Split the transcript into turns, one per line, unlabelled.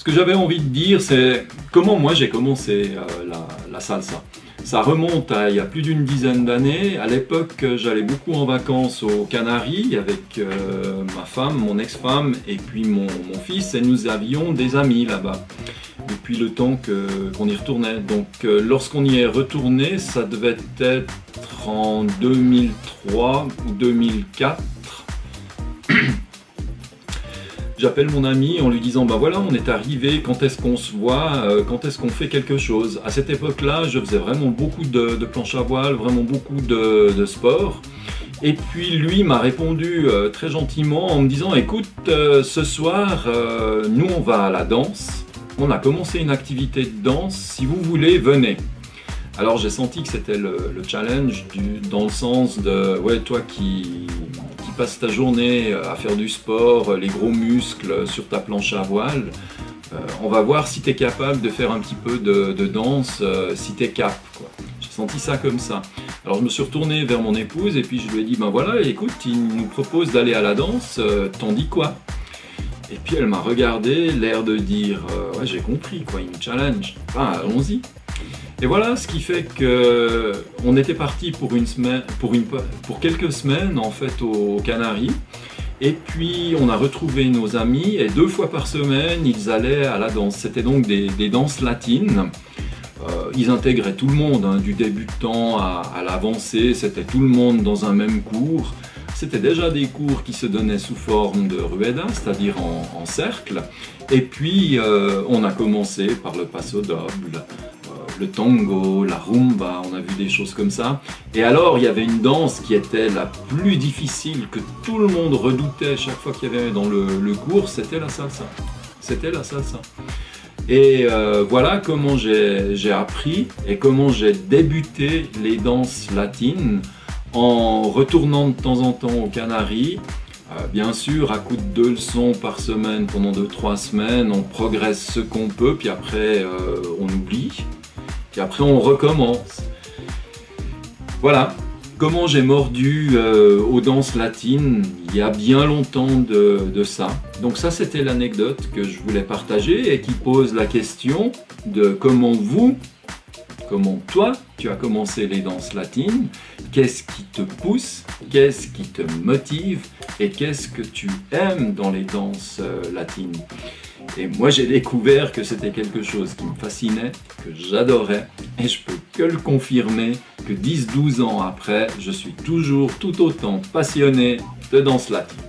Ce que j'avais envie de dire, c'est comment moi j'ai commencé la salsa. Ça remonte à il y a plus d'une dizaine d'années. À l'époque, j'allais beaucoup en vacances aux Canaries avec ma femme, mon ex-femme et puis mon fils, et nous avions des amis là-bas depuis le temps qu'on y retournait. Donc lorsqu'on y est retourné, ça devait être en 2003 ou 2004. J'appelle mon ami en lui disant ben voilà, on est arrivé, quand est-ce qu'on se voit, quand est-ce qu'on fait quelque chose. À cette époque-là, je faisais vraiment beaucoup de planche à voile, vraiment beaucoup de sport. Et puis lui m'a répondu très gentiment en me disant écoute, ce soir, nous on va à la danse, on a commencé une activité de danse, si vous voulez, venez. Alors j'ai senti que c'était le challenge dans le sens de ouais, toi qui passes ta journée à faire du sport, les gros muscles sur ta planche à voile, on va voir si tu es capable de faire un petit peu de danse, si tu es cap, quoi. J'ai senti ça comme ça. Alors je me suis retourné vers mon épouse et puis je lui ai dit ben voilà, écoute, il nous propose d'aller à la danse, t'en dis quoi? Et puis elle m'a regardé, l'air de dire ouais, j'ai compris, quoi, il me challenge, ben allons-y. Et voilà, ce qui fait que on était parti pour une semaine, pour quelques semaines en fait aux Canaries. Et puis on a retrouvé nos amis et 2 fois par semaine ils allaient à la danse. C'était donc des danses latines. Ils intégraient tout le monde, hein, du débutant à l'avancé. C'était tout le monde dans un même cours. C'était déjà des cours qui se donnaient sous forme de rueda, c'est-à-dire en cercle. Et puis on a commencé par le paso doble, le tango, la rumba, on a vu des choses comme ça. Et alors, il y avait une danse qui était la plus difficile, que tout le monde redoutait chaque fois qu'il y avait dans le cours, c'était la salsa. C'était la salsa. Et voilà comment j'ai appris et comment j'ai débuté les danses latines en retournant de temps en temps aux Canaries. Bien sûr, à coup de 2 leçons par semaine pendant 2-3 semaines, on progresse ce qu'on peut, puis après on oublie. Et après on recommence. Voilà comment j'ai mordu aux danses latines il y a bien longtemps de ça. Donc ça c'était l'anecdote que je voulais partager et qui pose la question de comment toi tu as commencé les danses latines, qu'est-ce qui te pousse, qu'est-ce qui te motive et qu'est-ce que tu aimes dans les danses latines. Et moi j'ai découvert que c'était quelque chose qui me fascinait, que j'adorais, et je peux que le confirmer que 10-12 ans après, je suis toujours tout autant passionné de danse latine.